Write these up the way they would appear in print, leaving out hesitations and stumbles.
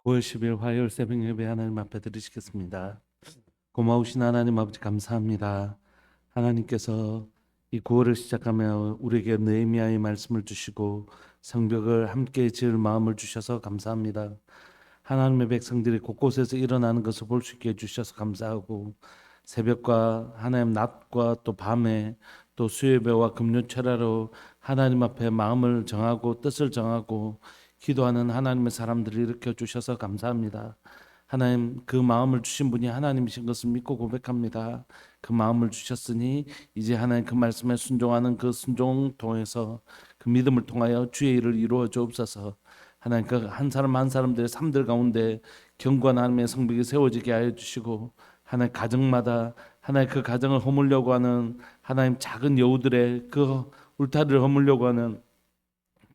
9월 10일 화요일 새벽 예배 하나님 앞에 드리시겠습니다. 고마우신 하나님 아버지 감사합니다. 하나님께서 이 9월을 시작하며 우리에게 느헤미야의 말씀을 주시고 성벽을 함께 지을 마음을 주셔서 감사합니다. 하나님의 백성들이 곳곳에서 일어나는 것을 볼 수 있게 해주셔서 감사하고 새벽과 하나님 낮과 또 밤에 또 수요예배와 금요철야로 하나님 앞에 마음을 정하고 뜻을 정하고 기도하는 하나님의 사람들을 일으켜 주셔서 감사합니다. 하나님 그 마음을 주신 분이 하나님이신 것을 믿고 고백합니다. 그 마음을 주셨으니 이제 하나님 그 말씀에 순종하는 그 순종 통해서 그 믿음을 통하여 주의 일을 이루어 주옵소서. 하나님 그 한 사람 한 사람들의 삶들 가운데 견고한 하나님의 성벽이 세워지게 하여 주시고 하나님 가정마다 하나님 그 가정을 허물려고 하는 하나님 작은 여우들의 그 울타리를 허물려고 하는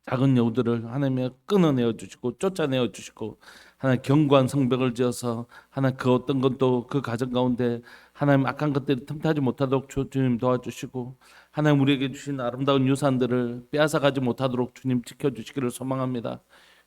작은 여우들을 하나님이 끊어내어 주시고 쫓아내어 주시고 하나님 견고한 성벽을 지어서 하나님 그 어떤 것도 그 가정 가운데 하나님 악한 것들이 틈타지 못하도록 주님 도와주시고 하나님 우리에게 주신 아름다운 유산들을 빼앗아가지 못하도록 주님 지켜주시기를 소망합니다.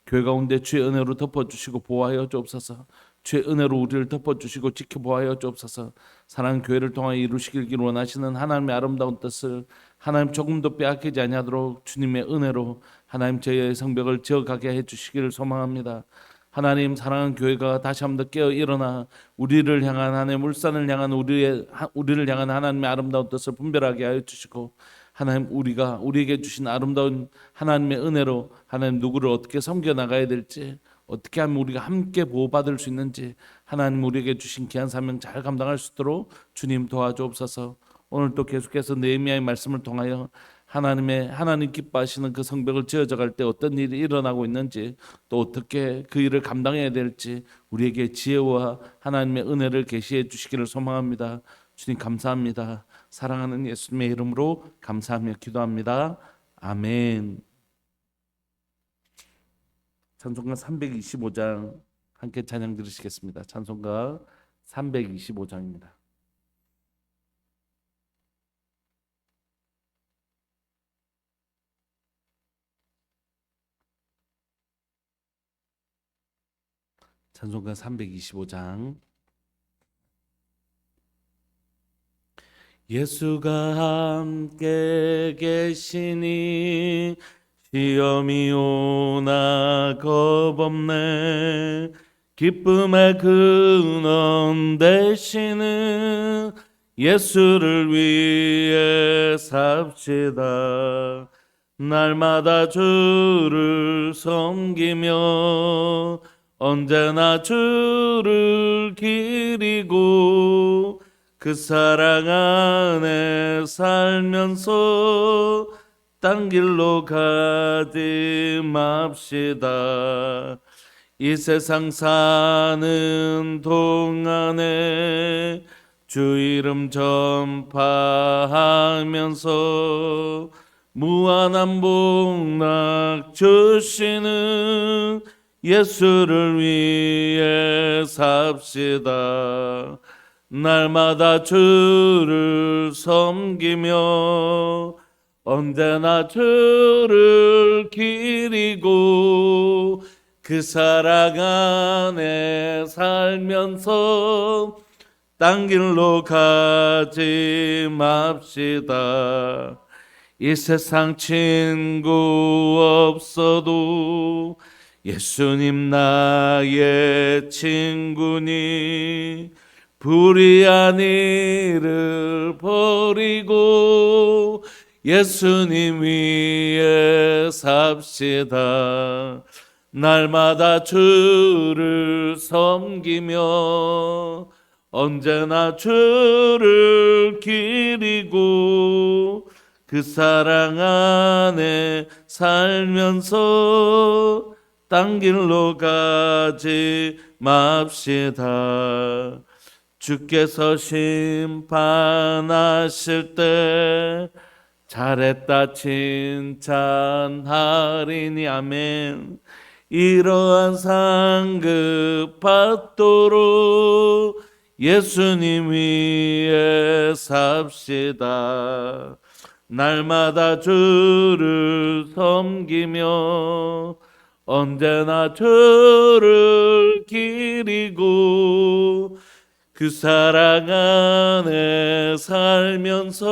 교회 가운데 주의 은혜로 덮어주시고 보호하여 주옵소서. 주의 은혜로 우리를 덮어주시고 지켜보아여 주옵소서. 사랑하는 교회를 통하여 이루시길 원하시는 하나님의 아름다운 뜻을 하나님 조금도 빼앗기지 아니하도록 주님의 은혜로 하나님 저희의 성벽을 지어가게 해주시기를 소망합니다. 하나님 사랑하는 교회가 다시 한번 더 깨어 일어나 우리를 향한 하나님 울산을 향한 우리를 향한 하나님의 아름다운 뜻을 분별하게 하여 주시고 하나님 우리에게 주신 아름다운 하나님의 은혜로 하나님 누구를 어떻게 섬겨 나가야 될지 어떻게 하면 우리가 함께 보호받을 수 있는지 하나님 우리에게 주신 귀한 사명 잘 감당할 수 있도록 주님 도와주옵소서. 오늘 또 계속해서 느헤미야의 말씀을 통하여 하나님 기뻐하시는 그 성벽을 지어져 갈 때 어떤 일이 일어나고 있는지 또 어떻게 그 일을 감당해야 될지 우리에게 지혜와 하나님의 은혜를 계시해 주시기를 소망합니다. 주님 감사합니다. 사랑하는 예수님의 이름으로 감사하며 기도합니다. 아멘. 찬송가 325장 함께 찬양 들으시겠습니다. 찬송가 325장입니다. 찬송가 325장. 예수가 함께 계시니 시험이 오나 겁없네. 기쁨의 근원 되시는 예수를 위해 삽시다. 날마다 주를 섬기며 언제나 주를 기리고 그 사랑 안에 살면서 딴 길로 가지 맙시다. 이 세상 사는 동안에 주 이름 전파하면서 무한한 복락 주시는 예수를 위해 삽시다. 날마다 주를 섬기며 언제나 주를 기리고 그 사랑 안에 살면서 딴 길로 가지 맙시다. 이 세상 친구 없어도 예수님 나의 친구니 불의한 일을 버리고 예수님 위에 삽시다. 날마다 주를 섬기며 언제나 주를 기리고 그 사랑 안에 살면서 딴 길로 가지 맙시다. 주께서 심판하실 때 잘했다 칭찬하리니 아멘. 이러한 상급 받도록 예수님 위에 삽시다. 날마다 주를 섬기며 언제나 저를 기리고 그 사랑 안에 살면서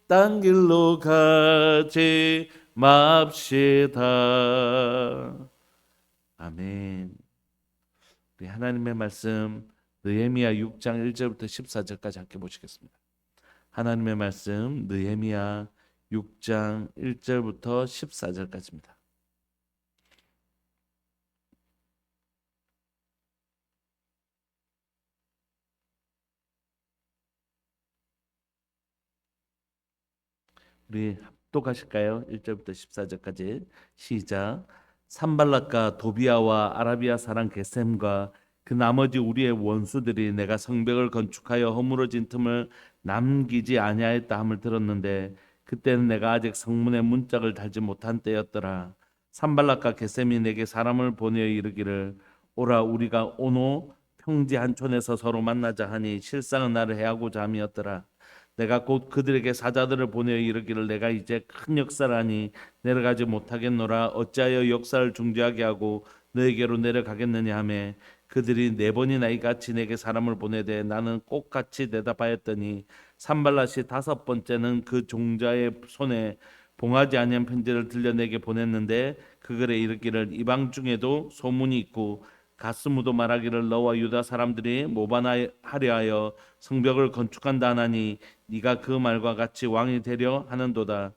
딴 길로 가지 맙시다. 아멘. 우리 하나님의 말씀 느헤미야 6장 1절부터 14절까지 함께 보시겠습니다. 하나님의 말씀 느헤미야 6장 1절부터 14절까지입니다. 우리 합독하실까요? 1절부터 14절까지 시작. 산발락과 도비아와 아라비아 사람 게셈과 그 나머지 우리의 원수들이 내가 성벽을 건축하여 허물어진 틈을 남기지 아니하였다 함을 들었는데 그때는 내가 아직 성문에 문짝을 달지 못한 때였더라. 산발락과 게셈이 내게 사람을 보내어 이르기를 오라 우리가 오노 평지 한 촌에서 서로 만나자 하니 실상은 나를 해하고자 함이었더라. 내가 곧 그들에게 사자들을 보내어 이르기를 내가 이제 큰 역사를 하니 내려가지 못하겠노라. 어찌하여 역사를 중지하게 하고 너에게로 내려가겠느냐 하매 그들이 네 번이나 이같이 내게 사람을 보내되 나는 꼭 같이 대답하였더니 산발랏이 다섯 번째는 그 종자의 손에 봉하지 아니한 편지를 들려 내게 보냈는데 그 글에 이르기를 이방 중에도 소문이 있고 가스무도 말하기를 너와 유다 사람들이 모반하려 하여 성벽을 건축한다 하나니 네가 그 말과 같이 왕이 되려 하는도다.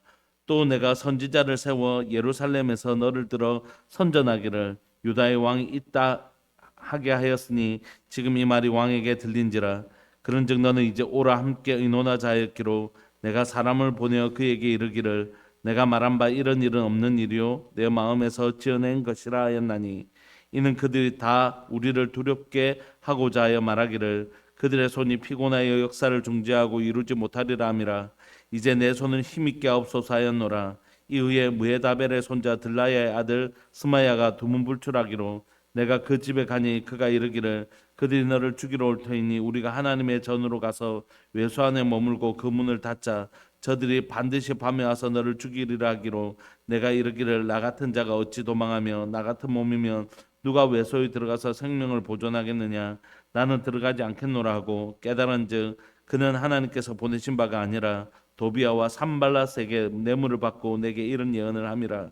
또 내가 선지자를 세워 예루살렘에서 너를 들어 선전하기를 유다의 왕이 있다 하게 하였으니 지금 이 말이 왕에게 들린지라. 그런즉 너는 이제 오라 함께 의논하자 하였기로 내가 사람을 보내어 그에게 이르기를 내가 말한 바 이런 일은 없는 일이요 내 마음에서 지어낸 것이라 하였나니 이는 그들이 다 우리를 두렵게 하고자 하여 말하기를 그들의 손이 피곤하여 역사를 중지하고 이루지 못하리라 함이라. 이제 내 손은 힘있게 하옵소서 하였노라. 이후에 무헤다벨의 손자 들라야의 아들 스마야가 두문불출하기로 내가 그 집에 가니 그가 이르기를 그들이 너를 죽이러 올 터이니 우리가 하나님의 전으로 가서 외소 안에 머물고 그 문을 닫자. 저들이 반드시 밤에 와서 너를 죽이리라 하기로 내가 이르기를 나 같은 자가 어찌 도망하며 나 같은 몸이면 누가 외소에 들어가서 생명을 보존하겠느냐. 나는 들어가지 않겠노라 하고 깨달은즉 그는 하나님께서 보내신 바가 아니라 도비아와 산발랏에게 뇌물을 받고 내게 이런 예언을 함이라.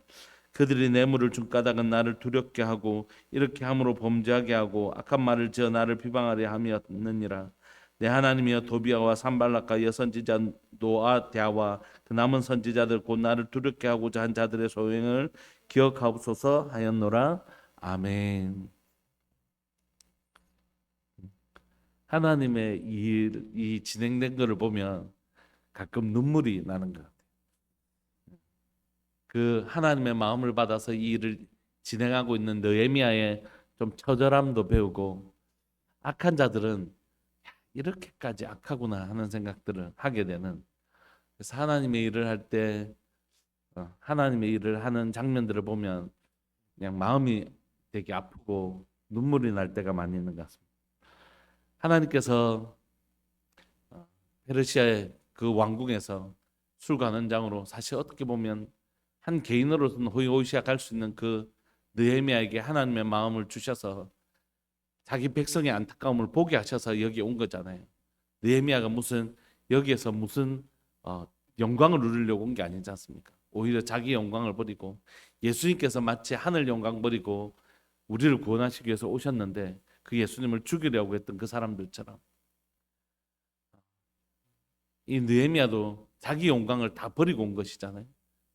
그들이 뇌물을 준 까닭은 나를 두렵게 하고 이렇게 함으로 범죄하게 하고 악한 말을 지어 나를 비방하려 함이었느니라. 내 하나님이여 도비아와 산발락과 여선지자 노아디아와 그 남은 선지자들 곧 나를 두렵게 하고자 한 자들의 소행을 기억하옵소서 하였노라. 아멘. 하나님의 이 진행된 것을 보면 가끔 눈물이 나는 것 같아요. 그 하나님의 마음을 받아서 이 일을 진행하고 있는 느헤미야의 좀 처절함도 배우고 악한 자들은 이렇게까지 악하구나 하는 생각들을 하게 되는. 그래서 하나님의 일을 할 때 하나님의 일을 하는 장면들을 보면 그냥 마음이 되게 아프고 눈물이 날 때가 많이 있는 것 같습니다. 하나님께서 페르시아의 그 왕궁에서 술관원장으로 사실 어떻게 보면 한 개인으로서는 호의호의시작 할 수 있는 그 느헤미야에게 하나님의 마음을 주셔서 자기 백성의 안타까움을 보게 하셔서 여기 온 거잖아요. 느헤미야가 무슨 여기에서 무슨 영광을 누리려고 온 게 아니지 않습니까? 오히려 자기 영광을 버리고 예수님께서 마치 하늘 영광 버리고 우리를 구원하시기 위해서 오셨는데 그 예수님을 죽이려고 했던 그 사람들처럼 이 느헤미야도 자기 영광을 다 버리고 온 것이잖아요.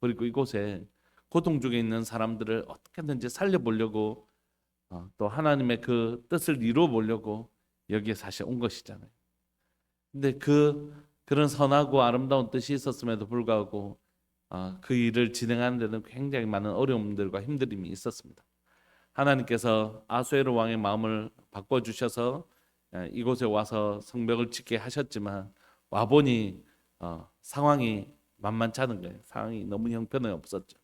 그리고 이곳에 고통 중에 있는 사람들을 어떻게든지 살려보려고 또 하나님의 그 뜻을 이루어 보려고 여기에 사실 온 것이잖아요. 근데 그런 선하고 아름다운 뜻이 있었음에도 불구하고 그 일을 진행하는 데는 굉장히 많은 어려움들과 힘듦이 있었습니다. 하나님께서 아수에로 왕의 마음을 바꿔주셔서 이곳에 와서 성벽을 짓게 하셨지만 와보니 상황이 만만치 않은 거예요. 상황이 너무 형편이 없었죠.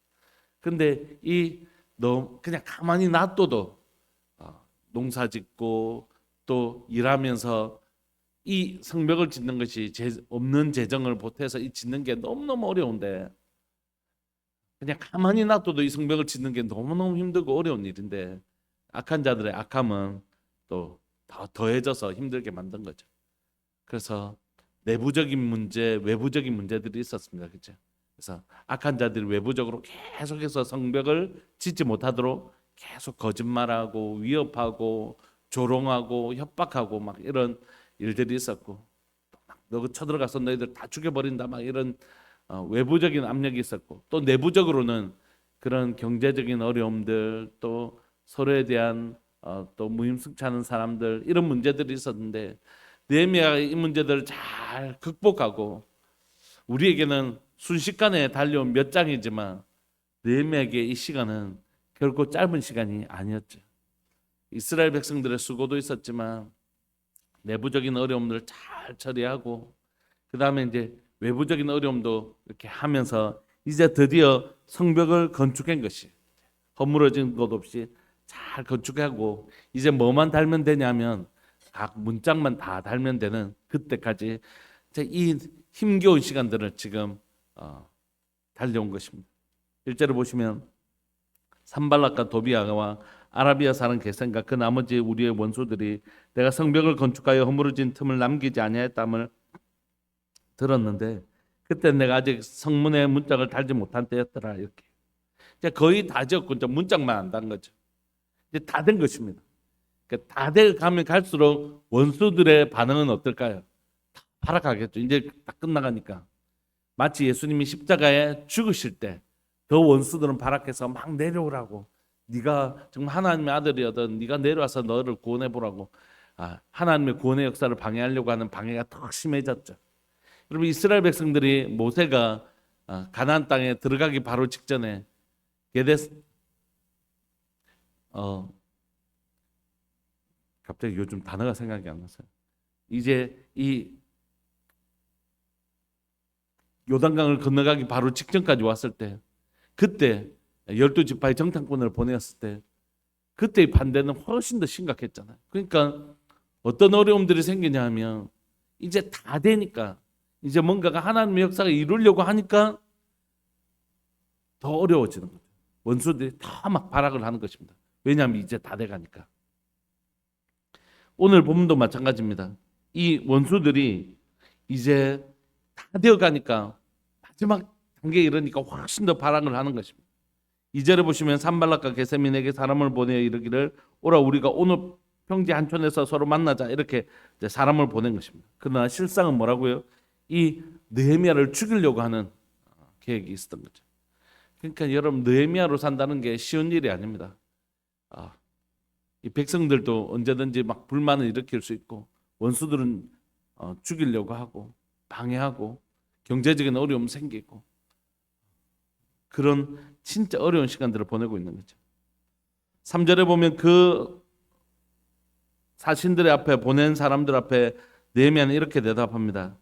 근데 너무 그냥 가만히 놔둬도 농사 짓고 또 일하면서 이 성벽을 짓는 것이 없는 재정을 보태서 이 짓는 게 너무너무 어려운데 그냥 가만히 놔둬도 이 성벽을 짓는 게 너무너무 힘들고 어려운 일인데 악한 자들의 악함은 또 더 더해져서 힘들게 만든 거죠. 그래서 내부적인 문제, 외부적인 문제들이 있었습니다. 그렇죠? 그래서 악한 자들이 외부적으로 계속해서 성벽을 짓지 못하도록 계속 거짓말하고 위협하고 조롱하고 협박하고 막 이런 일들이 있었고, 너 쳐들어가서 너희들 다 죽여버린다 막 이런 외부적인 압력이 있었고, 또 내부적으로는 그런 경제적인 어려움들, 또 서로에 대한 또 무임승차하는 사람들, 이런 문제들이 있었는데 느헤미야가 이 문제들을 잘 극복하고, 우리에게는 순식간에 달려온 몇 장이지만 느헤미야에게 이 시간은 결코 짧은 시간이 아니었죠. 이스라엘 백성들의 수고도 있었지만 내부적인 어려움들을 잘 처리하고, 그 다음에 이제 외부적인 어려움도 이렇게 하면서 이제 드디어 성벽을 건축한 것이, 허물어진 것 없이 잘 건축하고, 이제 뭐만 달면 되냐면 각 문짝만 다 달면 되는 그때까지 이 힘겨운 시간들을 지금 달려온 것입니다. 1절을 보시면 산발락과 도비아와 아라비아 사람 게셈과 그 나머지 우리의 원수들이 내가 성벽을 건축하여 허물어진 틈을 남기지 아니하였담을 들었는데 그때 내가 아직 성문의 문짝을 달지 못한 때였더라. 이렇게 이제 거의 다 지었고 이제 문짝만 안 단 거죠. 이제 다 된 것입니다. 그러니까 다 돼 가면 갈수록 원수들의 반응은 어떨까요? 발악하겠죠. 이제 다 끝나가니까. 마치 예수님이 십자가에 죽으실 때 더 원수들은 발악해서 막 내려오라고, 네가 정말 하나님의 아들이거든, 네가 내려와서 너를 구원해 보라고, 하나님의 구원의 역사를 방해하려고 하는 방해가 더 심해졌죠. 여러분, 이스라엘 백성들이 모세가 가나안 땅에 들어가기 바로 직전에 게데스 갑자기 요즘 단어가 생각이 안 나서요. 이제 이 요단강을 건너가기 바로 직전까지 왔을 때, 그때 12지파의 정탐꾼을 보냈을 때 그때의 반대는 훨씬 더 심각했잖아요. 그러니까 어떤 어려움들이 생기냐 하면 이제 다 되니까, 이제 뭔가가 하나님의 역사가 이루려고 하니까 더 어려워지는 거죠. 원수들이 다 막 발악을 하는 것입니다. 왜냐하면 이제 다 돼가니까. 오늘 본문도 마찬가지입니다. 이 원수들이 이제 다 되어가니까 마지막 단계에 이르니까 훨씬 더 발악을 하는 것입니다. 2절에 보시면 산발락과 게세민에게 사람을 보내어 이르기를 오라 우리가 오늘 평지 한촌에서 서로 만나자, 이렇게 사람을 보낸 것입니다. 그러나 실상은 뭐라고요? 이 느헤미야를 죽이려고 하는 계획이 있었던 거죠. 그러니까 여러분, 느헤미야로 산다는 게 쉬운 일이 아닙니다. 이 백성들도 언제든지 막 불만을 일으킬 수 있고, 원수들은 죽이려고 하고 방해하고 경제적인 어려움 생기고, 그런 진짜 어려운 시간들을 보내고 있는 거죠. 3절에 보면 그 사신들의 앞에, 보낸 사람들 앞에 느헤미야는 이렇게 대답합니다.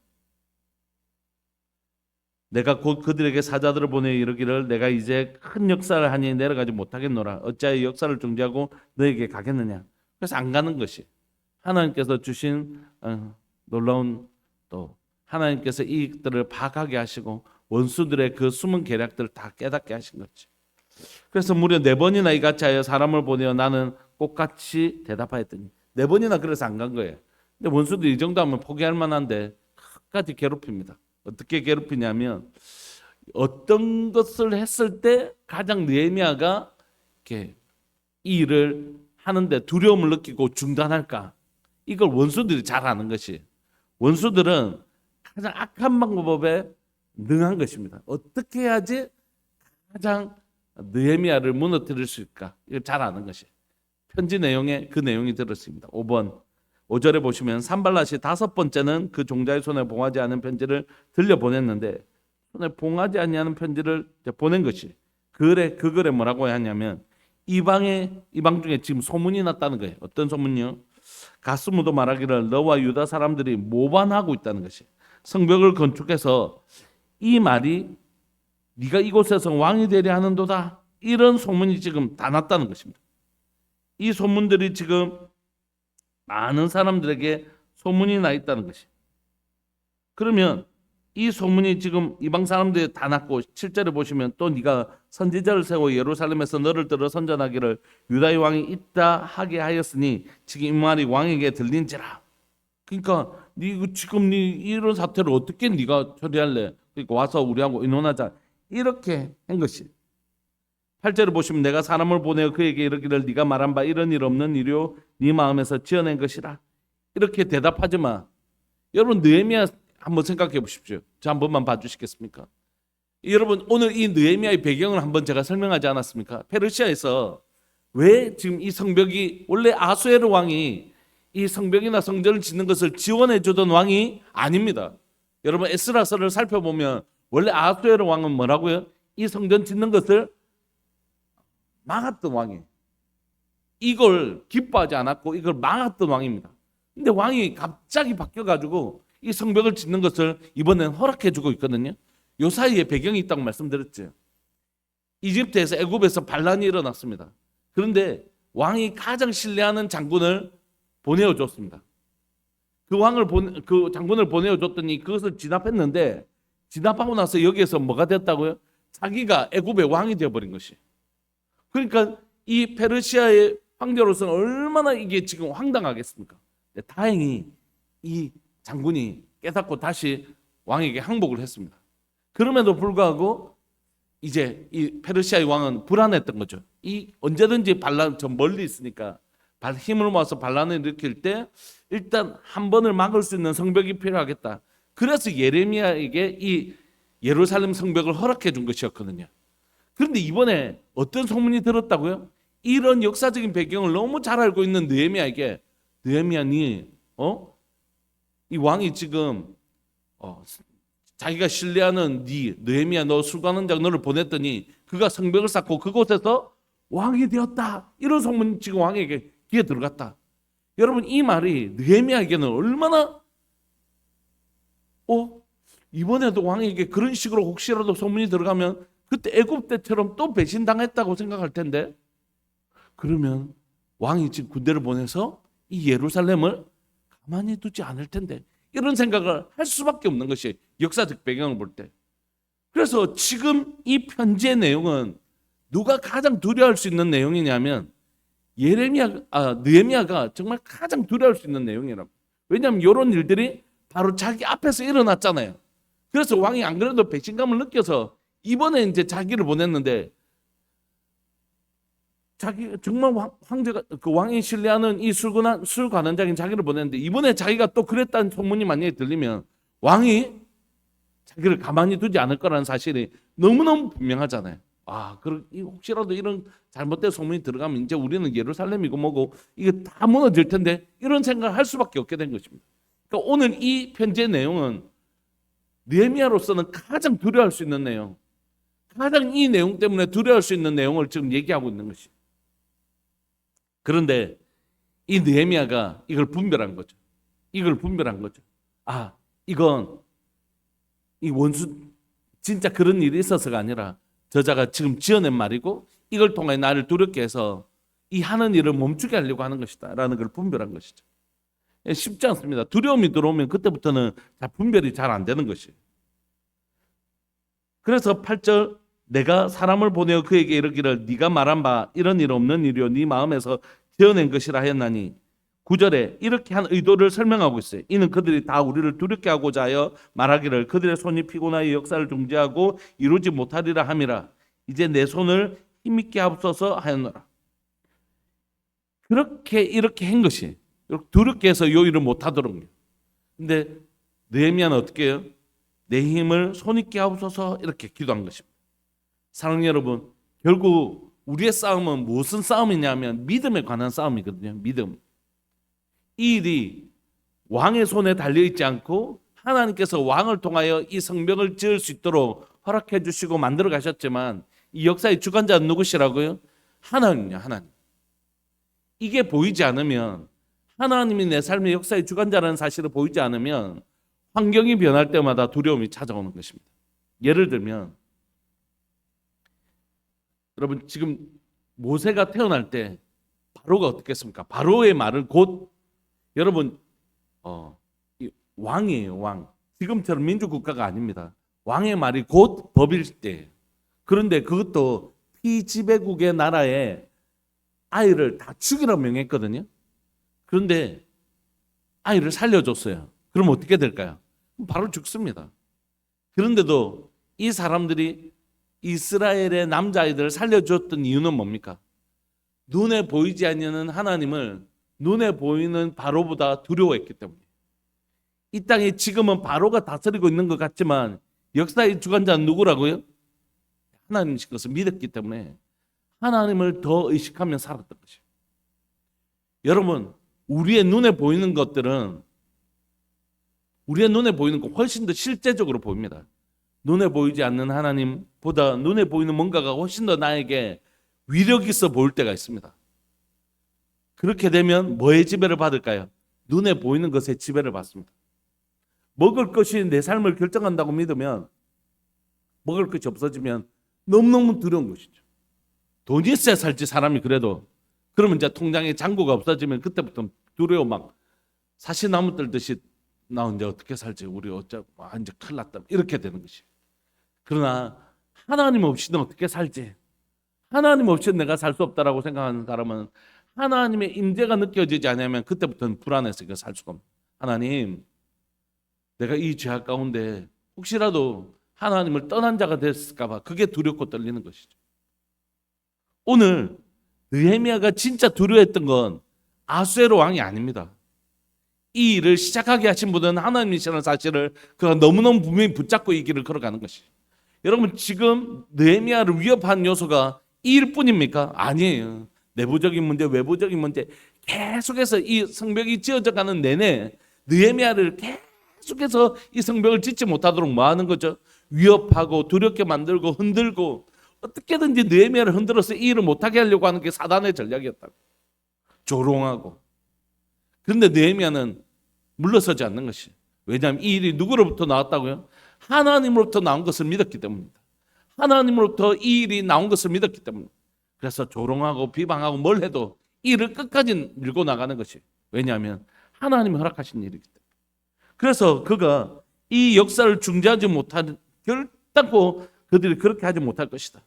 내가 곧 그들에게 사자들을 보내 이르기를 내가 이제 큰 역사를 하니 내려가지 못하겠노라. 어찌하여 역사를 중지하고 너에게 가겠느냐. 그래서 안 가는 것이 하나님께서 주신 놀라운, 또 하나님께서 이들을 파악하게 하시고 원수들의 그 숨은 계략들을 다 깨닫게 하신 거지. 그래서 무려 4번이나 이같이 하여 사람을 보내어 나는 똑같이 대답하였더니, 4번이나 그래서 안 간 거예요. 근데 원수들이 이 정도 하면 포기할 만한데 끝까지 괴롭힙니다. 어떻게 괴롭히냐면, 어떤 것을 했을 때 가장 느헤미야가 이렇게 이 일을 하는데 두려움을 느끼고 중단할까, 이걸 원수들이 잘 아는 것이, 원수들은 가장 악한 방법에 능한 것입니다. 어떻게 해야지 가장 느헤미야를 무너뜨릴 수 있을까, 이걸 잘 아는 것이 편지 내용에 그 내용이 들었습니다. 5절에 보시면 산발랏이 5번째는 그 종자의 손에 봉하지 않은 편지를 들려 보냈는데, 손에 봉하지 아니하는 편지를 보낸 것이, 그 글에 뭐라고 하냐면 이방 중에 지금 소문이 났다는 거예요. 어떤 소문이요? 가스무도 말하기를 너와 유다 사람들이 모반하고 있다는 것이, 성벽을 건축해서 이 말이 네가 이곳에서 왕이 되려 하는도다, 이런 소문이 지금 다 났다는 것입니다. 이 소문들이 지금 많은 사람들에게 소문이 나 있다는 것이, 그러면 이 소문이 지금 이방 사람들이 다 났고 7절에 보시면 또 네가 선지자를 세워 예루살렘에서 너를 들어 선전하기를 유다의 왕이 있다 하게 하였으니 지금 이 말이 왕에게 들린지라. 그러니까 지금 네 이런 사태를 어떻게 네가 처리할래? 그러니까 와서 우리하고 의논하자. 이렇게 한 것이. 8절을 보시면 내가 사람을 보내어 그에게 이르기를 네가 말한 바 이런 일 없는 일이요 네 마음에서 지어낸 것이라. 이렇게 대답하지만 여러분 느헤미야 한번 생각해 보십시오. 저 한 번만 봐주시겠습니까? 여러분 오늘 이 느헤미야의 배경을 한번 제가 설명하지 않았습니까? 페르시아에서 왜 지금 이 성벽이 원래 아수에르 왕이 이 성벽이나 성전을 짓는 것을 지원해 주던 왕이 아닙니다. 여러분 에스라서를 살펴보면 원래 아수에르 왕은 뭐라고요? 이 성전 짓는 것을 막았던 왕이에요. 이걸 기뻐하지 않았고 이걸 막았던 왕입니다. 근데 왕이 갑자기 바뀌어가지고 이 성벽을 짓는 것을 이번엔 허락해 주고 있거든요. 요 사이에 배경이 있다고 말씀드렸죠. 이집트에서 애굽에서 반란이 일어났습니다. 그런데 왕이 가장 신뢰하는 장군을 보내어 줬습니다. 그 장군을 보내어 줬더니 그것을 진압했는데 진압하고 나서 여기에서 뭐가 됐다고요? 자기가 애굽의 왕이 되어버린 것이. 그러니까 이 페르시아의 황제로서는 얼마나 이게 지금 황당하겠습니까? 다행히 이 장군이 깨닫고 다시 왕에게 항복을 했습니다. 그럼에도 불구하고 이제 이 페르시아의 왕은 불안했던 거죠. 이 언제든지 반란 저 멀리 있으니까 힘을 모아서 반란을 일으킬 때 일단 한 번을 막을 수 있는 성벽이 필요하겠다. 그래서 예레미야에게 이 예루살렘 성벽을 허락해 준 것이었거든요. 그런데 이번에 어떤 소문이 들었다고요? 이런 역사적인 배경을 너무 잘 알고 있는 느헤미야에게 느헤미야 이 왕이 지금 자기가 신뢰하는 느헤미야 너 술관원장 너를 보냈더니 그가 성벽을 쌓고 그곳에서 왕이 되었다. 이런 소문이 지금 왕에게 귀에 들어갔다. 여러분 이 말이 느헤미야에게는 얼마나 이번에도 왕에게 그런 식으로 혹시라도 소문이 들어가면 그때 애굽 때처럼 또 배신당했다고 생각할 텐데 그러면 왕이 지금 군대를 보내서 이 예루살렘을 가만히 두지 않을 텐데 이런 생각을 할 수밖에 없는 것이 역사적 배경을 볼 때. 그래서 지금 이 편지의 내용은 누가 가장 두려워할 수 있는 내용이냐면 느헤미야가 정말 가장 두려워할 수 있는 내용이라고. 왜냐하면 이런 일들이 바로 자기 앞에서 일어났잖아요. 그래서 왕이 안 그래도 배신감을 느껴서 이번에 이제 자기를 보냈는데 자기 정말 황제가 그 왕이 신뢰하는 이 술관원장인 자기를 보냈는데 이번에 자기가 또 그랬다는 소문이 만약에 들리면 왕이 자기를 가만히 두지 않을 거라는 사실이 너무너무 분명하잖아요. 혹시라도 이런 잘못된 소문이 들어가면 이제 우리는 예루살렘이고 뭐고 이게 다 무너질 텐데 이런 생각을 할 수밖에 없게 된 것입니다. 그러니까 오늘 이 편지의 내용은 느헤미야로서는 가장 두려워할 수 있는 내용, 가장 이 내용 때문에 두려워할 수 있는 내용을 지금 얘기하고 있는 것이. 그런데 이 느헤미야가 이걸 분별한 거죠. 이건 이 원수 진짜 그런 일이 있어서가 아니라 저자가 지금 지어낸 말이고 이걸 통해 나를 두렵게 해서 이 하는 일을 멈추게 하려고 하는 것이다 라는 걸 분별한 것이죠. 쉽지 않습니다. 두려움이 들어오면 그때부터는 분별이 잘 안 되는 것이에요. 그래서 8절 내가 사람을 보내어 그에게 이르기를 네가 말한 바 이런 일 없는 일이요 네 마음에서 지어낸 것이라 하였나니 9절에 이렇게 한 의도를 설명하고 있어요. 이는 그들이 다 우리를 두렵게 하고자 하여 말하기를 그들의 손이 피곤하여 역사를 중지하고 이루지 못하리라 함이라. 이제 내 손을 힘있게 하옵소서 하였노라. 이렇게 한 것이 두렵게 해서 요 일을 못하도록. 근데 느헤미야는 어떻게 해요? 내 힘을 손있게 하옵소서 이렇게 기도한 것입니다. 사랑하는 여러분, 결국 우리의 싸움은 무슨 싸움이냐면 믿음에 관한 싸움이거든요. 믿음. 이 일이 왕의 손에 달려있지 않고 하나님께서 왕을 통하여 이 성벽을 지을 수 있도록 허락해 주시고 만들어 가셨지만 이 역사의 주관자는 누구시라고요? 하나님이요. 하나님. 이게 보이지 않으면 하나님이 내 삶의 역사의 주관자라는 사실을 보이지 않으면 환경이 변할 때마다 두려움이 찾아오는 것입니다. 예를 들면 여러분 지금 모세가 태어날 때 바로가 어떻게 했습니까? 바로의 말은 곧 여러분 왕이에요. 왕. 지금처럼 민주국가가 아닙니다. 왕의 말이 곧 법일 때. 그런데 그것도 피지배국의 나라에 아이를 다 죽이라고 명했거든요. 그런데 아이를 살려줬어요. 그럼 어떻게 될까요? 바로 죽습니다. 그런데도 이 사람들이 이스라엘의 남자아이들을 살려줬던 이유는 뭡니까? 눈에 보이지 않는 하나님을 눈에 보이는 바로보다 두려워했기 때문에. 이 땅에 지금은 바로가 다스리고 있는 것 같지만 역사의 주관자는 누구라고요? 하나님이신 것을 믿었기 때문에 하나님을 더 의식하며 살았던 것이에요. 여러분, 우리의 눈에 보이는 것들은 우리의 눈에 보이는 것 훨씬 더 실제적으로 보입니다. 눈에 보이지 않는 하나님보다 눈에 보이는 뭔가가 훨씬 더 나에게 위력 있어 보일 때가 있습니다. 그렇게 되면 뭐의 지배를 받을까요? 눈에 보이는 것의 지배를 받습니다. 먹을 것이 내 삶을 결정한다고 믿으면 먹을 것이 없어지면 너무너무 두려운 것이죠. 돈이 있어야 살지 사람이 그래도. 그러면 이제 통장에 잔고가 없어지면 그때부터 두려워 막 사시나무 떨듯이 나 이제 어떻게 살지 우리 어쩌 이제 큰일 났다 이렇게 되는 것이. 그러나 하나님 없이는 어떻게 살지? 하나님 없이는 내가 살 수 없다라고 생각하는 사람은 하나님의 임재가 느껴지지 않으면 그때부터는 불안해서 살 수가 없는. 하나님, 내가 이 죄악 가운데 혹시라도 하나님을 떠난 자가 됐을까 봐 그게 두렵고 떨리는 것이죠. 오늘 느헤미야가 진짜 두려워했던 건 아수에로 왕이 아닙니다. 이 일을 시작하게 하신 분은 하나님이시라는 사실을 그가 너무너무 분명히 붙잡고 이 길을 걸어가는 것이. 여러분, 지금 느헤미야를 위협한 요소가 이 일뿐입니까? 아니에요. 내부적인 문제, 외부적인 문제, 계속해서 이 성벽이 지어져 가는 내내 느헤미야를 계속해서 이 성벽을 짓지 못하도록 뭐 하는 거죠? 위협하고 두렵게 만들고 흔들고 어떻게든지 느헤미야를 흔들어서 이 일을 못하게 하려고 하는 게 사단의 전략이었다고. 조롱하고. 그런데 느헤미야는 물러서지 않는 것이. 왜냐하면 이 일이 누구로부터 나왔다고요? 하나님으로부터 나온 것을 믿었기 때문입니다. 하나님으로부터 이 일이 나온 것을 믿었기 때문입니다. 그래서 조롱하고 비방하고 뭘 해도 이 일을 끝까지 밀고 나가는 것이. 왜냐하면 하나님이 허락하신 일이기 때문에. 그래서 그가 이 역사를 중재하지 못하는 결단코 그들이 그렇게 하지 못할 것이다.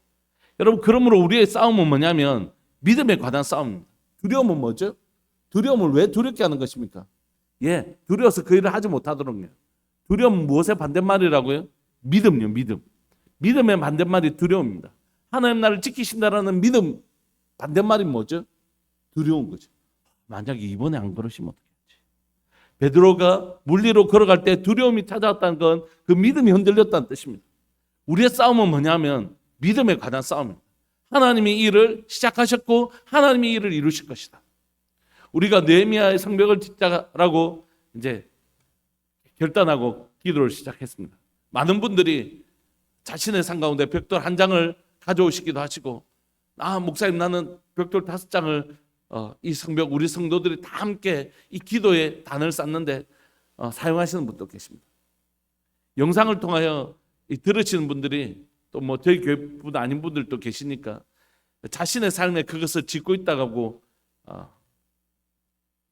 여러분, 그러므로 우리의 싸움은 뭐냐면 믿음에 관한 싸움입니다. 두려움은 뭐죠? 두려움을 왜 두렵게 하는 것입니까? 두려워서 그 일을 하지 못하도록요. 두려움은 무엇의 반대말이라고요? 믿음요, 믿음. 믿음의 반대말이 두려움입니다. 하나님 나를 지키신다라는 믿음 반대말이 뭐죠? 두려운 거죠. 만약에 이번에 안 그러시면 어떻게 하지? 베드로가 물리로 걸어갈 때 두려움이 찾아왔다는 건 그 믿음이 흔들렸다는 뜻입니다. 우리의 싸움은 뭐냐면 믿음에 관한 싸움입니다. 하나님이 이 일을 시작하셨고 하나님이 이 일을 이루실 것이다. 우리가 느헤미야의 성벽을 짓자라고 이제 결단하고 기도를 시작했습니다. 많은 분들이 자신의 상 가운데 벽돌 한 장을 가져오시기도 하시고, 목사님 나는 벽돌 5장을 이 성벽 우리 성도들이 다 함께 이 기도에 단을 쌓는데 사용하시는 분도 계십니다. 영상을 통하여 들으시는 분들이 또 뭐 저희 교회분 아닌 분들도 계시니까 자신의 삶에 그것을 짓고 있다고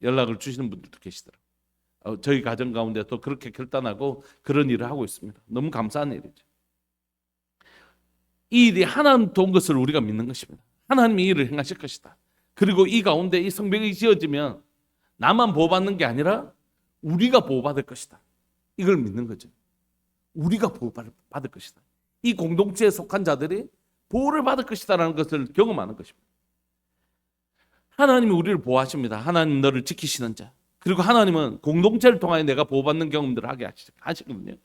연락을 주시는 분들도 계시더라고요. 저희 가정 가운데도 그렇게 결단하고 그런 일을 하고 있습니다. 너무 감사한 일이죠. 이 일이 하나님 도운 것을 우리가 믿는 것입니다. 하나님이 이 일을 행하실 것이다. 그리고 이 가운데 이 성벽이 지어지면 나만 보호받는 게 아니라 우리가 보호받을 것이다. 이걸 믿는 거죠. 우리가 보호받을 것이다. 이 공동체에 속한 자들이 보호를 받을 것이다라는 것을 경험하는 것입니다. 하나님이 우리를 보호하십니다. 하나님 너를 지키시는 자. 그리고 하나님은 공동체를 통하여 내가 보호받는 경험들을 하게 하시거든요.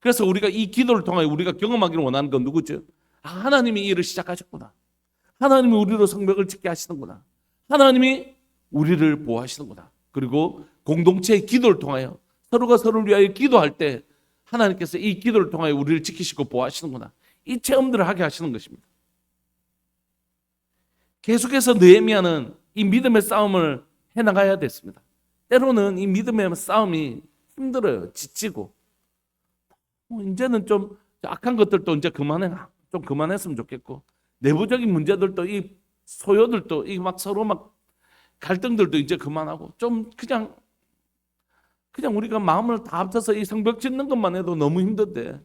그래서 우리가 이 기도를 통하여 우리가 경험하기를 원하는 건 누구죠? 하나님이 이 일을 시작하셨구나. 하나님이 우리로 성벽을 짓게 하시는구나. 하나님이 우리를 보호하시는구나. 그리고 공동체의 기도를 통하여 서로가 서로를 위하여 기도할 때 하나님께서 이 기도를 통하여 우리를 지키시고 보호하시는구나. 이 체험들을 하게 하시는 것입니다. 계속해서 느헤미야는 이 믿음의 싸움을 해나가야 됐습니다. 때로는 이 믿음의 싸움이 힘들어요. 지치고 이제는 좀 악한 것들도 이제 좀 그만했으면 좋겠고, 내부적인 문제들도 이 소요들도 이 막 서로 막 갈등들도 이제 그만하고 좀 그냥 그냥 우리가 마음을 다 합쳐서 이 성벽 짓는 것만 해도 너무 힘든데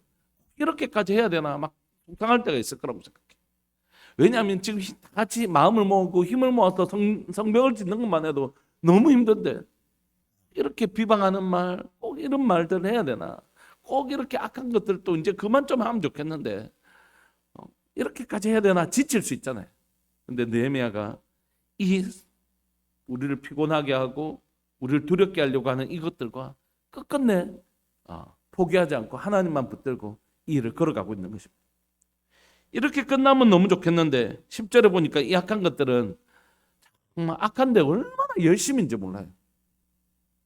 이렇게까지 해야 되나 막 속상할 때가 있을 거라고 생각해. 왜냐하면 지금 다 같이 마음을 모으고 힘을 모아서 성벽을 짓는 것만 해도 너무 힘든데 이렇게 비방하는 말, 꼭 이런 말들 해야 되나? 꼭 이렇게 악한 것들도 이제 그만 좀 하면 좋겠는데 이렇게까지 해야 되나? 지칠 수 있잖아요. 근데 느헤미야가 이 우리를 피곤하게 하고 우리를 두렵게 하려고 하는 이것들과 끝끝내 포기하지 않고 하나님만 붙들고 이 일을 걸어가고 있는 것입니다. 이렇게 끝나면 너무 좋겠는데 10절에 보니까 이 악한 것들은 정말 악한데 얼마나 열심인지 몰라요.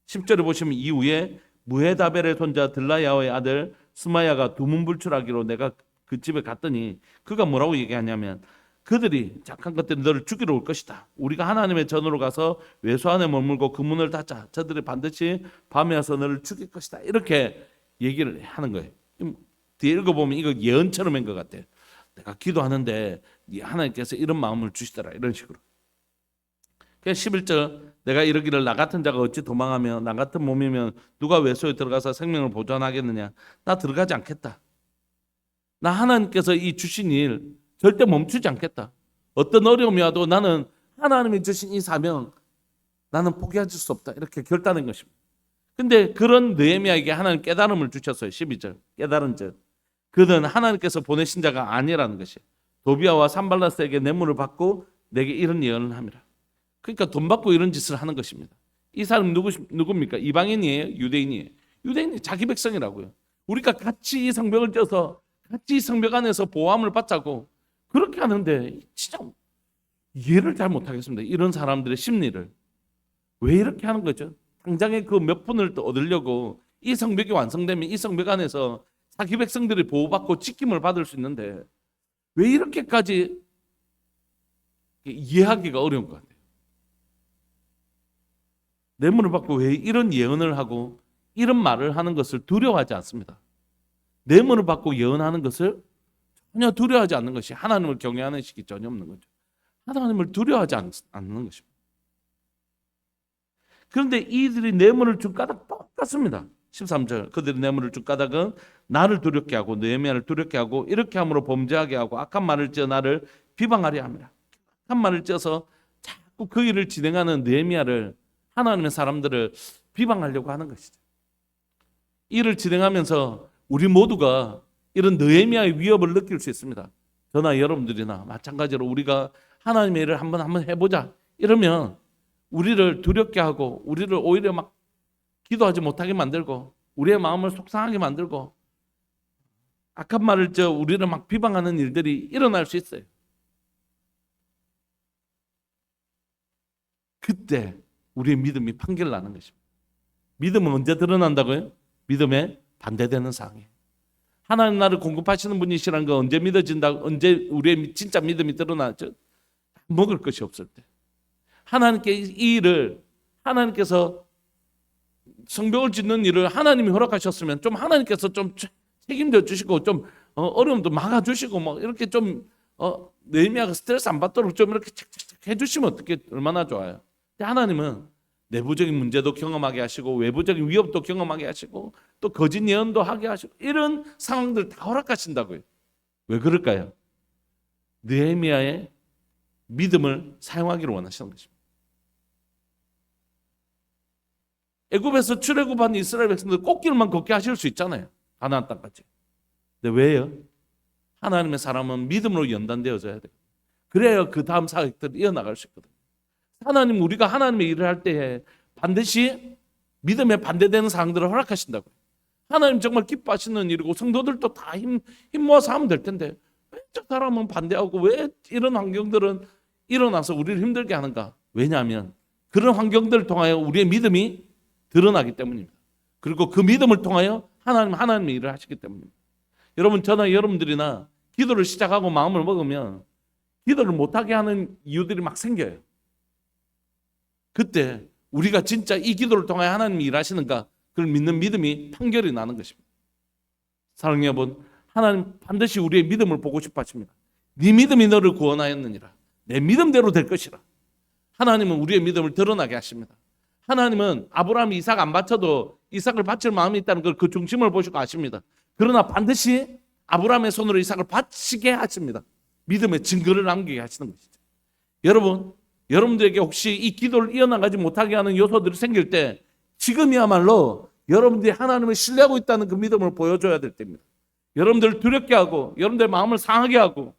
10절에 보시면 이후에 무헤다벨의 손자 들라야의 아들 스마야가 두문불출하기로 내가 그 집에 갔더니 그가 뭐라고 얘기하냐면 그들이 착한 것들이 너를 죽이러 올 것이다. 우리가 하나님의 전으로 가서 외소 안에 머물고 그 문을 닫자. 저들이 반드시 밤에 와서 너를 죽일 것이다. 이렇게 얘기를 하는 거예요. 뒤에 읽어보면 이거 예언처럼 한 것 같아요. 내가 기도하는데 하나님께서 이런 마음을 주시더라. 이런 식으로. 그래서 11절 내가 이르기를 나 같은 자가 어찌 도망하며 나 같은 몸이면 누가 외소에 들어가서 생명을 보존하겠느냐. 나 들어가지 않겠다. 나 하나님께서 이 주신 일 절대 멈추지 않겠다. 어떤 어려움이 와도 나는 하나님이 주신 이 사명 나는 포기할 수 없다. 이렇게 결단한 것입니다. 근데 그런 느헤미야에게 하나님 깨달음을 주셨어요. 12절 깨달은 즉 그는 하나님께서 보내신 자가 아니라는 것이 도비아와 산발라스에게 뇌물을 받고 내게 이런 예언을 함이라. 그러니까 돈 받고 이런 짓을 하는 것입니다. 이 사람 누굽니까? 이방인이에요? 유대인이에요? 유대인이 자기 백성이라고요. 우리가 같이 이 성벽을 쪄서 같이 이 성벽 안에서 보호함을 받자고 그렇게 하는데 진짜 이해를 잘 못하겠습니다. 이런 사람들의 심리를. 왜 이렇게 하는 거죠? 당장에 그 몇 푼을 또 얻으려고 이 성벽이 완성되면 이 성벽 안에서 자기 백성들이 보호받고 지킴을 받을 수 있는데 왜 이렇게까지 이해하기가 어려운 것 같아요. 뇌물을 받고 왜 이런 예언을 하고 이런 말을 하는 것을 두려워하지 않습니다. 뇌물을 받고 예언하는 것을 전혀 두려워하지 않는 것이 하나님을 경외하는 식이 전혀 없는 거죠. 하나님을 두려워하지 않는 것입니다. 그런데 이들이 뇌물을 준 까닭 똑같습니다. 13절 그들이 뇌물을 준 까닭은 나를 두렵게 하고 느헤미야를 두렵게 하고 이렇게 함으로 범죄하게 하고 악한 말을 지어 나를 비방하려 합니다. 악한 말을 지어서 자꾸 그 일을 진행하는 느헤미야를 하나님의 사람들을 비방하려고 하는 것이죠. 일을 진행하면서 우리 모두가 이런 느헤미야의 위협을 느낄 수 있습니다. 저나 여러분들이나 마찬가지로 우리가 하나님의 일을 한번 해보자 이러면 우리를 두렵게 하고 우리를 오히려 막 기도하지 못하게 만들고 우리의 마음을 속상하게 만들고 악한 말을 저 우리를 막 비방하는 일들이 일어날 수 있어요. 그때 우리의 믿음이 판결나는 것입니다. 믿음은 언제 드러난다고요? 믿음에 반대되는 상황이에요. 하나님 나를 공급하시는 분이시라는 거 언제 믿어진다고? 언제 우리의 진짜 믿음이 드러나죠? 먹을 것이 없을 때. 하나님께 이 일을 하나님께서 성벽을 짓는 일을 하나님이 허락하셨으면 좀 하나님께서 좀 책임져 주시고 좀 어려움도 막아 주시고 뭐 이렇게 좀 느헤미야가 스트레스 안 받도록 좀 이렇게 착착착 해주시면 어떻게 얼마나 좋아요. 근데 하나님은 내부적인 문제도 경험하게 하시고 외부적인 위협도 경험하게 하시고 또 거짓 예언도 하게 하시고 이런 상황들 다 허락하신다고요. 왜 그럴까요? 느헤미야의 믿음을 사용하기를 원하시는 것입니다. 애굽에서 출애굽한 이스라엘 백성들 꽃길만 걷게 하실 수 있잖아요. 가나안 땅까지. 근데 왜요? 하나님의 사람은 믿음으로 연단되어져야 돼요. 그래야 그 다음 사역들이 이어나갈 수 있거든요. 하나님 우리가 하나님의 일을 할 때에 반드시 믿음에 반대되는 사항들을 허락하신다고요. 하나님 정말 기뻐하시는 일이고 성도들도 다 힘 모아서 하면 될 텐데 왜 저 사람은 반대하고 왜 이런 환경들은 일어나서 우리를 힘들게 하는가? 왜냐하면 그런 환경들을 통하여 우리의 믿음이 드러나기 때문입니다. 그리고 그 믿음을 통하여 하나님의 일을 하시기 때문입니다. 여러분 저나 여러분들이나 기도를 시작하고 마음을 먹으면 기도를 못하게 하는 이유들이 막 생겨요. 그때 우리가 진짜 이 기도를 통하여 하나님이 일하시는가 그걸 믿는 믿음이 판결이 나는 것입니다. 사랑하는 여러분, 하나님 반드시 우리의 믿음을 보고 싶어 하십니다. 네 믿음이 너를 구원하였느니라. 내 믿음대로 될 것이라. 하나님은 우리의 믿음을 드러나게 하십니다. 하나님은 아브라함이 이삭 안 바쳐도 이삭을 바칠 마음이 있다는 걸 그 중심을 보시고 아십니다. 그러나 반드시 아브라함의 손으로 이삭을 바치게 하십니다. 믿음의 증거를 남기게 하시는 것이죠. 여러분, 여러분들에게 혹시 이 기도를 이어나가지 못하게 하는 요소들이 생길 때 지금이야말로 여러분들이 하나님을 신뢰하고 있다는 그 믿음을 보여줘야 될 때입니다. 여러분들을 두렵게 하고 여러분들의 마음을 상하게 하고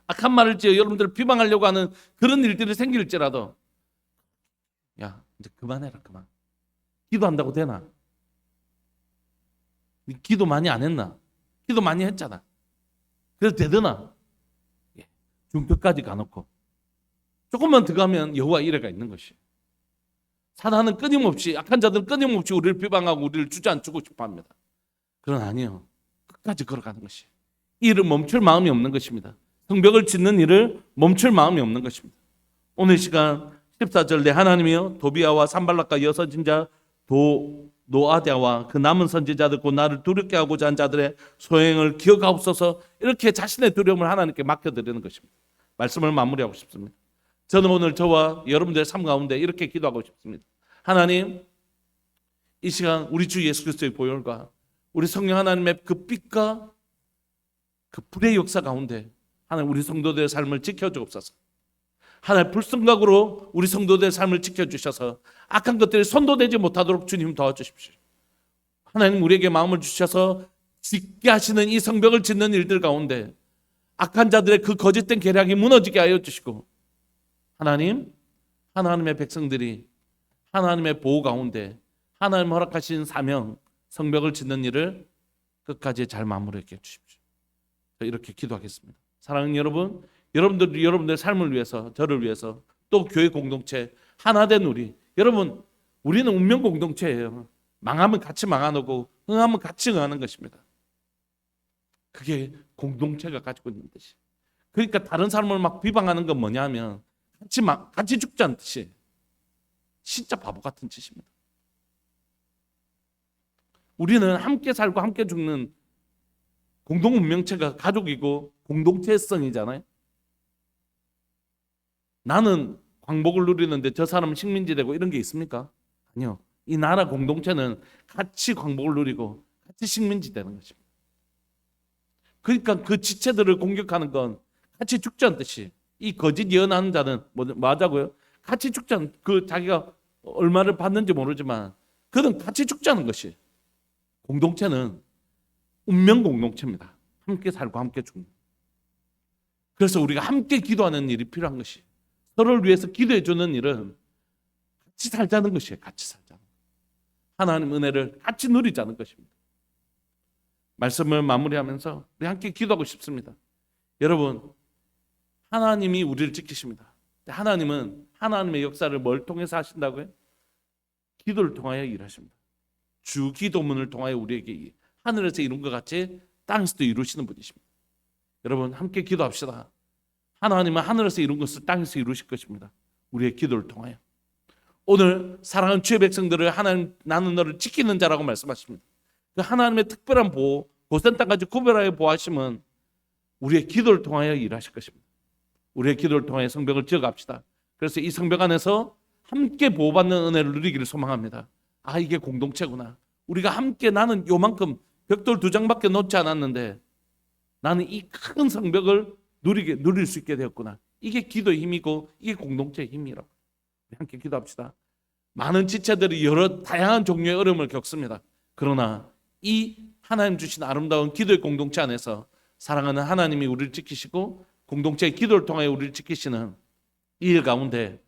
악한 말을 지어 여러분들을 비방하려고 하는 그런 일들이 생길지라도 야, 이제 그만해라, 그만. 기도한다고 되나? 기도 많이 안 했나? 기도 많이 했잖아. 그래서 되드나? 중턱까지 가놓고 조금만 더 가면 여호와 이레가 있는 것이. 사단은 끊임없이, 악한 자들은 끊임없이 우리를 비방하고 우리를 주저앉히고 싶어합니다. 그러나 아니요, 끝까지 걸어가는 것이. 이 일을 멈출 마음이 없는 것입니다. 성벽을 짓는 일을 멈출 마음이 없는 것입니다. 오늘 시간 14절 내 하나님이여 도비아와 산발락과 여서진자 노아디아와 그 남은 선지자들 곧 나를 두렵게 하고자 한 자들의 소행을 기억하옵소서. 이렇게 자신의 두려움을 하나님께 맡겨드리는 것입니다. 말씀을 마무리하고 싶습니다. 저는 오늘 저와 여러분들의 삶 가운데 이렇게 기도하고 싶습니다. 하나님, 이 시간 우리 주 예수 그리스도의 보혈과 우리 성령 하나님의 그 빛과 그 불의 역사 가운데 하나님 우리 성도들의 삶을 지켜주옵소서. 하나님 불성각으로 우리 성도들의 삶을 지켜주셔서 악한 것들이 선도되지 못하도록 주님 도와주십시오. 하나님 우리에게 마음을 주셔서 짓게 하시는 이 성벽을 짓는 일들 가운데 악한 자들의 그 거짓된 계략이 무너지게 하여 주시고 하나님, 하나님의 백성들이 하나님의 보호 가운데 하나님 허락하신 사명 성벽을 짓는 일을 끝까지 잘 마무리해 주십시오. 이렇게 기도하겠습니다. 사랑하는 여러분, 여러분들의 삶을 위해서, 저를 위해서, 또 교회 공동체 하나 된 우리, 여러분, 우리는 운명 공동체예요. 망하면 같이 망하고 흥하면 같이 흥하는 것입니다. 그게 공동체가 가지고 있는 뜻이. 그러니까 다른 사람을 막 비방하는 건 뭐냐면 같이 죽자는 뜻이에요. 진짜 바보 같은 짓입니다. 우리는 함께 살고 함께 죽는 공동 운명체가 가족이고 공동체성이잖아요. 나는 광복을 누리는데 저 사람은 식민지 되고 이런 게 있습니까? 아니요. 이 나라 공동체는 같이 광복을 누리고 같이 식민지 되는 것입니다. 그러니까 그 지체들을 공격하는 건 같이 죽자는 뜻이. 이 거짓 예언하는 자는 뭐 하자고요? 같이 죽자는, 그 자기가 얼마를 받는지 모르지만 그는 같이 죽자는 것이. 공동체는 운명 공동체입니다. 함께 살고 함께 죽는. 그래서 우리가 함께 기도하는 일이 필요한 것이. 서로를 위해서 기도해 주는 일은 같이 살자는 것이에요. 같이 살자는. 하나님 은혜를 같이 누리자는 것입니다. 말씀을 마무리하면서 우리 함께 기도하고 싶습니다. 여러분, 하나님이 우리를 지키십니다. 하나님은 하나님의 역사를 뭘 통해서 하신다고요? 기도를 통하여 일하십니다. 주 기도문을 통하여 우리에게 하늘에서 이룬 것 같이 땅에서도 이루시는 분이십니다. 여러분 함께 기도합시다. 하나님은 하늘에서 이룬 것을 땅에서 이루실 것입니다. 우리의 기도를 통하여. 오늘 사랑하는 주의 백성들을 하나님, 나는 너를 지키는 자라고 말씀하십니다. 그 하나님의 특별한 보호, 고센 땅까지 구별하여 보호하심은 우리의 기도를 통하여 일하실 것입니다. 우리의 기도를 통하여 성벽을 지어갑시다. 그래서 이 성벽 안에서 함께 보호받는 은혜를 누리기를 소망합니다. 아, 이게 공동체구나. 우리가 함께, 나는 요만큼 벽돌 2장밖에 놓지 않았는데 나는 이 큰 성벽을 누릴 수 있게 되었구나. 이게 기도의 힘이고 이게 공동체의 힘이라고. 함께 기도합시다. 많은 지체들이 여러 다양한 종류의 어려움을 겪습니다. 그러나 이 하나님 주신 아름다운 기도의 공동체 안에서 사랑하는 하나님이 우리를 지키시고 공동체의 기도를 통하여 우리를 지키시는 이 일 가운데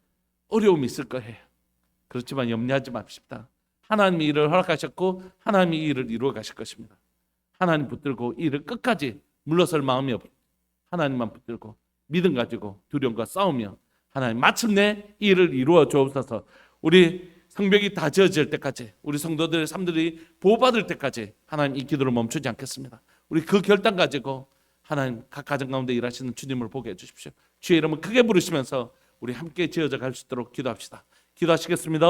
어려움이 있을 거예요. 그렇지만 염려하지 맙시다. 하나님이 이 일을 허락하셨고 하나님이 이 일을 이루어 가실 것입니다. 하나님 붙들고 이 일을 끝까지 물러설 마음이 없고 하나님만 붙들고 믿음 가지고 두려움과 싸우며 하나님 마침내 이 일을 이루어 주옵소서. 우리 성벽이 다 지어질 때까지, 우리 성도들의 삶들이 보호받을 때까지 하나님 이 기도를 멈추지 않겠습니다. 우리 그 결단 가지고 하나님 각 가정 가운데 일하시는 주님을 보게 해주십시오. 주의 이름을 크게 부르시면서 우리 함께 지어져 갈 수 있도록 기도합시다. 기도하시겠습니다.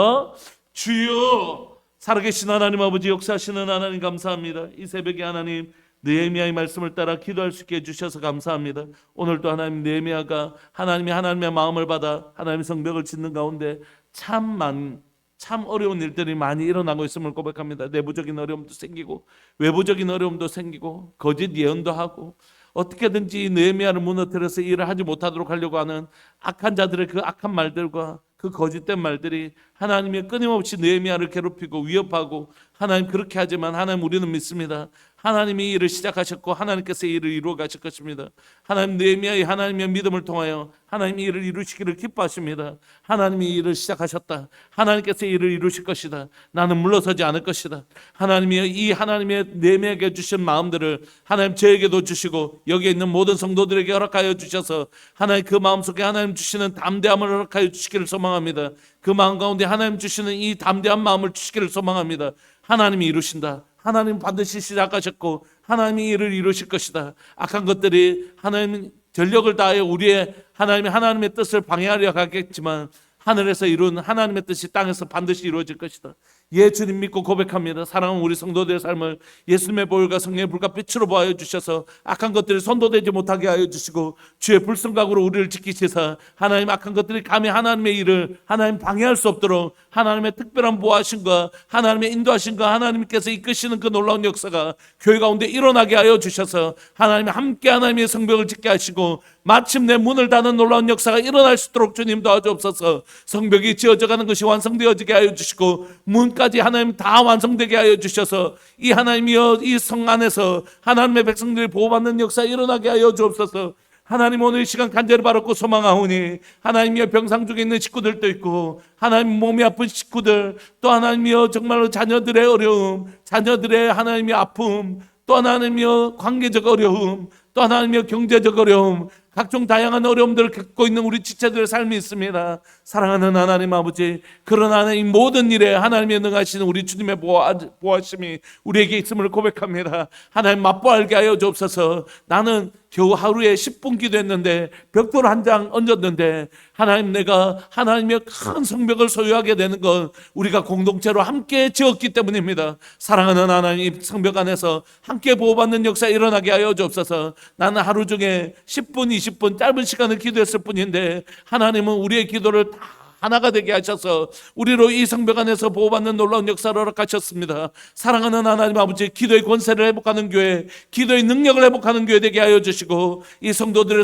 주여, 살아계신 하나님 아버지, 역사하시는 하나님 감사합니다. 이 새벽에 하나님 느헤미야의 말씀을 따라 기도할 수 있게 해주셔서 감사합니다. 오늘도 하나님 느헤미야가 하나님의 마음을 받아 하나님의 성벽을 짓는 가운데 참 참 어려운 일들이 많이 일어나고 있음을 고백합니다. 내부적인 어려움도 생기고 외부적인 어려움도 생기고 거짓 예언도 하고 어떻게든지 느헤미야를 무너뜨려서 일을 하지 못하도록 하려고 하는 악한 자들의 그 악한 말들과 그 거짓된 말들이 하나님이 끊임없이 느헤미야를 괴롭히고 위협하고, 하나님 그렇게 하지만 하나님 우리는 믿습니다. 하나님이 일을 시작하셨고 하나님께서 일을 이루어 가실 것입니다. 하나님 느헤미야의 하나님의 믿음을 통하여 하나님이 일을 이루시기를 기뻐하십니다. 하나님이 일을 시작하셨다. 하나님께서 일을 이루실 것이다. 나는 물러서지 않을 것이다. 하나님이 이 하나님의 느헤미야에게 주신 마음들을 하나님 저에게도 주시고 여기에 있는 모든 성도들에게 허락하여 주셔서 하나님 그 마음속에 하나님 주시는 담대함을 허락하여 주시기를 소망합니다. 그 마음 가운데 하나님 주시는 이 담대한 마음을 주시기를 소망합니다. 하나님이 이루신다. 하나님 반드시 시작하셨고 하나님이 일을 이루실 것이다. 악한 것들이 하나님 전력을 다하여 우리의 하나님의 뜻을 방해하려 하겠지만 하늘에서 이룬 하나님의 뜻이 땅에서 반드시 이루어질 것이다. 예, 주님 믿고 고백합니다. 사랑하는 우리 성도들의 삶을 예수님의 보혈과 성령의 불과 빛으로 보하여 주셔서 악한 것들이 손도대지 못하게 하여 주시고 주의 불성각으로 우리를 지키시사 하나님 악한 것들이 감히 하나님의 일을 하나님 방해할 수 없도록 하나님의 특별한 보호하심과 하나님의 인도하심과 하나님께서 이끄시는 그 놀라운 역사가 교회 가운데 일어나게 하여 주셔서 하나님 함께 하나님의 성벽을 짓게 하시고 마침내 문을 닫는 놀라운 역사가 일어날 수 있도록 주님 도와주옵소서. 성벽이 지어져가는 것이 완성되어지게 하여 주시고 문까지 하나님 다 완성되게 하여 주셔서 이 하나님이여 이 성 안에서 하나님의 백성들이 보호받는 역사 일어나게 하여 주옵소서. 하나님 오늘 이 시간 간절히 바라고 소망하오니 하나님이여 병상 중에 있는 식구들도 있고 하나님 몸이 아픈 식구들, 또 하나님이여 정말로 자녀들의 어려움, 자녀들의 하나님의 아픔, 또 하나님이여 관계적 어려움, 또 하나님이여 경제적 어려움, 각종 다양한 어려움들을 겪고 있는 우리 지체들의 삶이 있습니다. 사랑하는 하나님 아버지, 그러나 이 모든 일에 하나님의 능하시는 우리 주님의 보호하심이 우리에게 있음을 고백합니다. 하나님 맛보알게 하여 주옵소서. 나는 겨우 하루에 10분 기도했는데 벽돌 한 장 얹었는데 하나님 내가 하나님의 큰 성벽을 소유하게 되는 건 우리가 공동체로 함께 지었기 때문입니다. 사랑하는 하나님, 성벽 안에서 함께 보호받는 역사 일어나게 하여 주옵소서. 나는 하루 중에 10분 20분 짧은 시간을 기도했을 뿐인데 하나님은 우리의 기도를 다 하나가 되게 하셔서 우리로 이 성벽 안에서 보호받는 놀라운 역사를 허락하셨습니다. 사랑하는 하나님 아버지, 기도의 권세를 회복하는 교회, 기도의 능력을 회복하는 교회 되게 하여 주시고 이 성도들의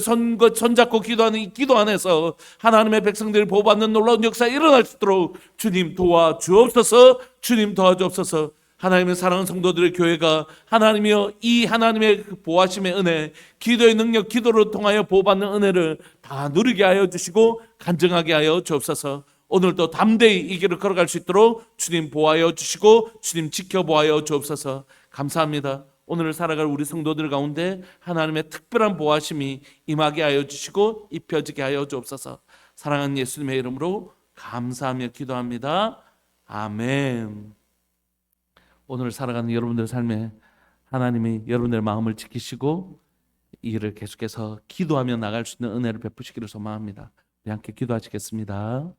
손잡고 기도하는 이 기도 안에서 하나님의 백성들이 보호받는 놀라운 역사 일어날 수 있도록 주님 도와주옵소서. 주님 도와주옵소서. 하나님의 사랑하는 성도들의 교회가 하나님이여 이 하나님의 보호하심의 은혜, 기도의 능력, 기도를 통하여 보호받는 은혜를 다 누리게 하여 주시고 간증하게 하여 주옵소서. 오늘도 담대히 이 길을 걸어갈 수 있도록 주님 보호하여 주시고 주님 지켜보하여 주옵소서. 감사합니다. 오늘 살아갈 우리 성도들 가운데 하나님의 특별한 보호하심이 임하게 하여 주시고 입혀지게 하여 주옵소서. 사랑하는 예수님의 이름으로 감사하며 기도합니다. 아멘. 오늘 살아가는 여러분들 삶에 하나님이 여러분들의 마음을 지키시고 이 일을 계속해서 기도하며 나갈 수 있는 은혜를 베푸시기를 소망합니다. 우리 함께 기도하시겠습니다.